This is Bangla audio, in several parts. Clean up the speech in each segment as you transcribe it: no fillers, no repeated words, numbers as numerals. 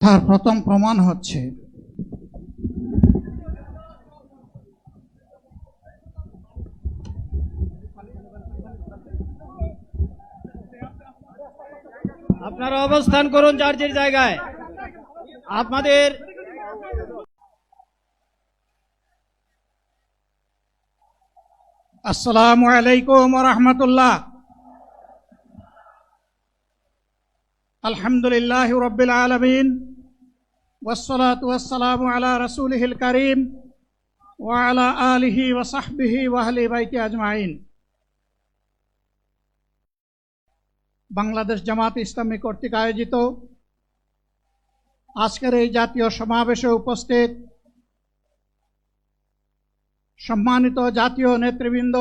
কথার প্রথম প্রমাণ হচ্ছে আপনারা অবস্থান করুন যার যার জায়গায়। আপনাদের আসসালামু আলাইকুম ওয়া রাহমাতুল্লাহ। আলহামদুলিল্লাহি রাব্বিল আলামিন ওয়াসসালাতু ওয়াসসালামু আলা রাসূলিহিল কারীম ওয়া আলা আলিহি ওয়া সাহবিহি ওয়া আহলি বাইতি আজমাইন। বাংলাদেশ জামাত ইসলামী কর্তৃক আয়োজিত আজকের এই জাতীয় সমাবেশে উপস্থিত সম্মানিত জাতীয় নেতৃবৃন্দ,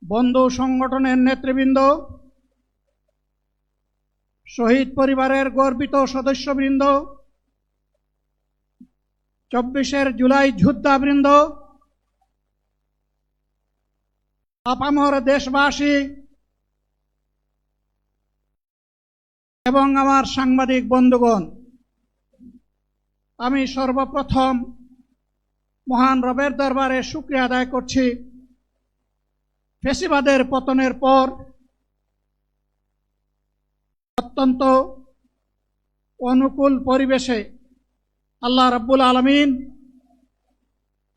বন্ধু সংগঠনের নেতৃবৃন্দ, শহীদ পরিবারের গর্বিত সদস্যবৃন্দ, 24 জুলাই যোদ্ধাবৃন্দ, আপামর দেশবাসী এবং আমার সাংবাদিক বন্ধুগণ, আমি সর্বপ্রথম মহান রবের দরবারে শুকরিয়া আদায় করছি। ফ্যাসিবাদের পতনের পর অত্যন্ত অনুকূল পরিবেশে আল্লাহ রাব্বুল আলামিন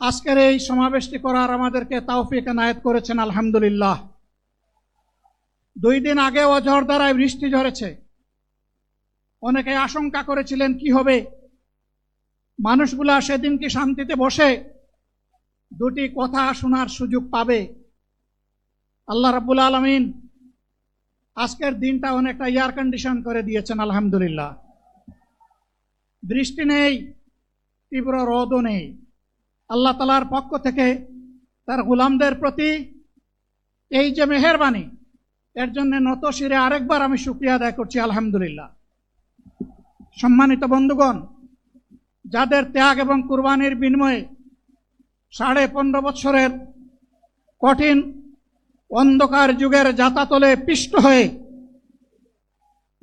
আজকের এই সমাবেশটি করার আমাদেরকে তৌফিক এনায়েত করেছেন, আলহামদুলিল্লাহ। 2 দিন আগে ঝড়ধারায় বৃষ্টি ঝরেছে। অনেকে আশঙ্কা করেছিলেন কি হবে, মানুষগুলা সেদিন কি শান্তিতে বসে 2টি কথা শোনার সুযোগ পাবে? আল্লাহ রাব্বুল আলামিন আজকের দিনটা অনেকটা এয়ার কন্ডিশন করে দিয়েছেন, আলহামদুলিল্লাহ। বৃষ্টি নেই, তীব্র রোদও নেই। আল্লাহ তাআলার পক্ষ থেকে তার গোলামদের প্রতি এই যে মেহেরবানি, এর জন্য নত শিরে আরেকবার আমি শুকরিয়া আদায় করছি, আলহামদুলিল্লাহ। সম্মানিত বন্ধুগণ, যাদের ত্যাগ এবং কুরবানির বিনিময়ে 15.5 বছরের কঠিন অন্ধকার যুগের যাতাতলে পিষ্ট হয়ে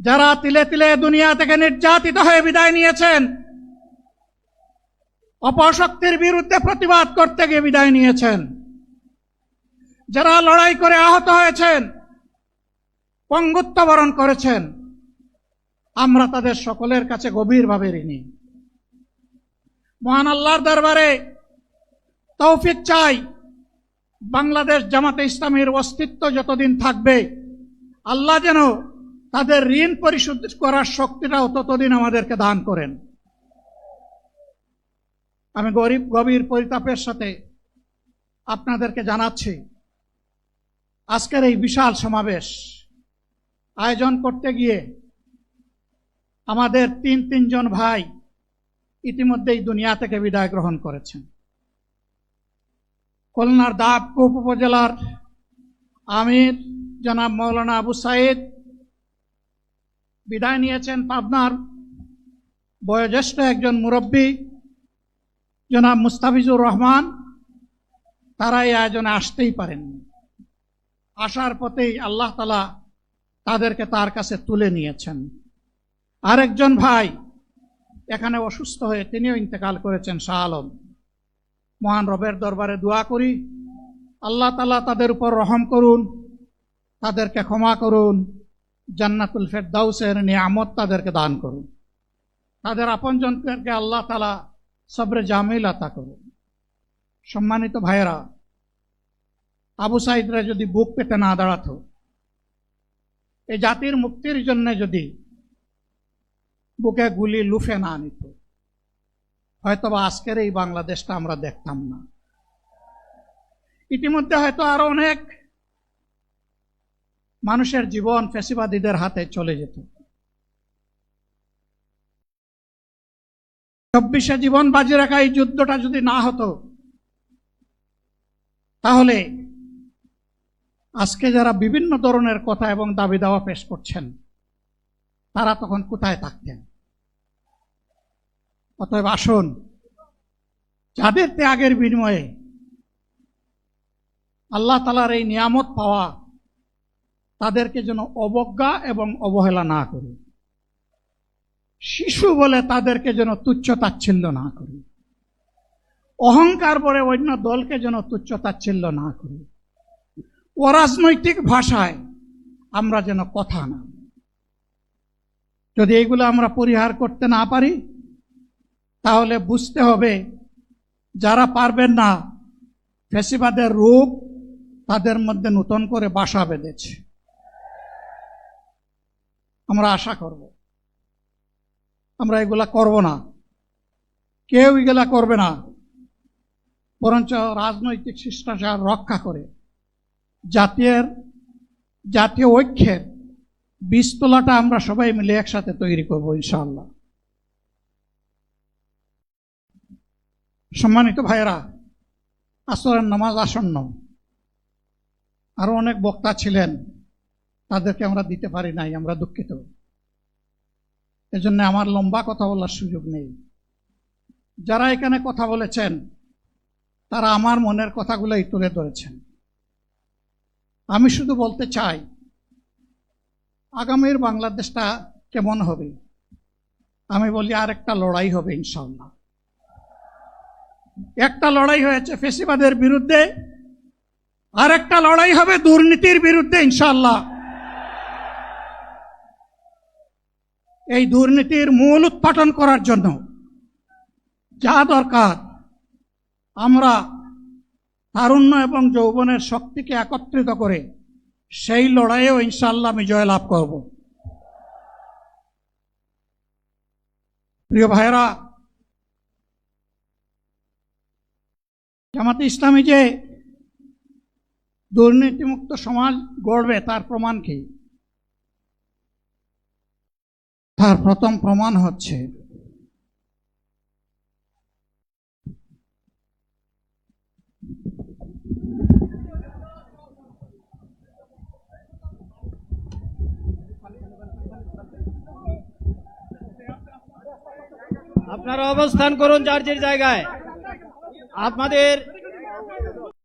যারা তিলে তিলে দুনিয়া থেকে নির্যাতিত হয়ে বিদায় নিয়েছেন, অপশক্তির বিরুদ্ধে প্রতিবাদ করতে গিয়ে বিদায় নিয়েছেন, যারা লড়াই করে আহত হয়েছেন, পঙ্গুত্ব বরণ করেছেন, আমরা তাদের সকলের কাছে গভীরভাবে ঋণী। মহান আল্লাহর দরবারে তৌফিক চাই, বাংলাদেশ জামাতে ইসলামীর অস্তিত্ব যতদিন থাকবে আল্লাহ যেন তাদের ঋণ পরিশোধ করার শক্তিটাও ততদিন আমাদেরকে দান করেন। আমি গভীর পরিতাপের সাথে আপনাদেরকে জানাচ্ছি, আজকের এই বিশাল সমাবেশ আয়োজন করতে গিয়ে আমাদের 3 জন ভাই ইতিমধ্যেই দুনিয়া থেকে বিদায় গ্রহণ করেছেন। খুলনার দাবকুপ উপজেলার আমির জনাব মৌলানা আবু সাইদ বিদায় নিয়েছেন। পাবনার বয়োজ্যেষ্ঠ একজন মুরব্বী জনাব মুস্তাফিজুর রহমান, তারা এই আয়োজনে আসতেই পারেননি। আসার পথেই আল্লাহ তাআলা তাদেরকে তার কাছে তুলে নিয়েছেন। আরেকজন ভাই এখানে অসুস্থ হয়ে তিনিও ইন্তেকাল করেছেন, শাহ আলম। মহান রবের দরবারে দোয়া করি, আল্লাহ তাআলা তাদের উপর রহম করুন, তাদেরকে ক্ষমা করুন, জান্নাতুল ফেরদাউসের নিয়ামত তাদেরকে দান করুন, তাদের আপনজনদেরকে আল্লাহ তাআলা সবরে জামিল আতা করুন। সম্মানিত ভাইয়েরা, আবু সাইদরা যদি বুক পেতে না দাঁড়াতো, এই জাতির মুক্তির জন্য যদি বুকে গুলি লুফে না নিত, হয়তোবা আজকের এই বাংলাদেশটা আমরা দেখতাম না। ইতিমধ্যে হয়তো আরো অনেক মানুষের জীবন ফ্যাসিবাদীদের হাতে চলে যেত। 24 জীবন বাজি রাখা এই যুদ্ধটা যদি না হতো, তাহলে আজকে যারা বিভিন্ন ধরনের কথা এবং দাবি দাওয়া পেশ করছেন, তারা তখন কোথায় থাকতেন? অতএব আসুন, যাদের ত্যাগের বিনিময়ে আল্লাহ তাআলার এই নিয়ামত পাওয়া, তাদেরকে যেন অবজ্ঞা এবং অবহেলা না করি। শিশু বলে তাদেরকে যেন তুচ্ছ তাচ্ছিল্য না করি, অহংকার বলে অন্য দলকে যেন তুচ্ছ তাচ্ছিল্য না করি, অরাজনৈতিক ভাষায় আমরা যেন কথা না। যদি এইগুলো আমরা পরিহার করতে না পারি, তাহলে বুঝতে হবে যারা পারবেন না, ফ্যাসিবাদের রোগ তাদের মধ্যে নতুন করে বাসা বেঁধেছে। আমরা আশা করব আমরা এগুলা করব না, কেউ এগুলা করবে না, বরঞ্চ রাজনৈতিক শিষ্টাচার রক্ষা করে জাতীয় ঐক্যের বীজতলাটা আমরা সবাই মিলে একসাথে তৈরি করব ইনশাআল্লাহ। সম্মানিত ভাইয়েরা, আসরের নামাজ আসন্ন, আরো অনেক বক্তা ছিলেন, তাদেরকে আমরা দিতে পারি নাই, আমরা দুঃখিত। এজন্য আমার লম্বা কথা বলার সুযোগ নেই। যারা এখানে কথা বলেছেন তারা আমার মনের কথাগুলোই তুলে ধরেছেন। আমি শুধু বলতে চাই, আগামীর বাংলাদেশটা কেমন হবে? আমি বলি আরেকটা লড়াই হবে ইনশাআল্লাহ। একটা লড়াই হয়েছে ফ্যাসিবাদের বিরুদ্ধে, আরেকটা লড়াই হবে দুর্নীতির বিরুদ্ধে ইনশাআল্লাহ। এই দুর্নীতির মূল উৎপাটন করার জন্য যা দরকার, আমরা তারুণ্য এবং যৌবনের শক্তিকে একত্রিত করে সেই লড়াইয়েও ইনশাআল্লাহ আমি জয়লাভ করব। প্রিয় ভাইয়েরা, জামাতে ইসলামী যে দুর্নীতিমুক্ত সমাজ গড়বে তার প্রমাণ কি? তার প্রথম প্রমাণ হচ্ছে আপনারা অবস্থান করুন যার যার জায়গায়। আপনাদের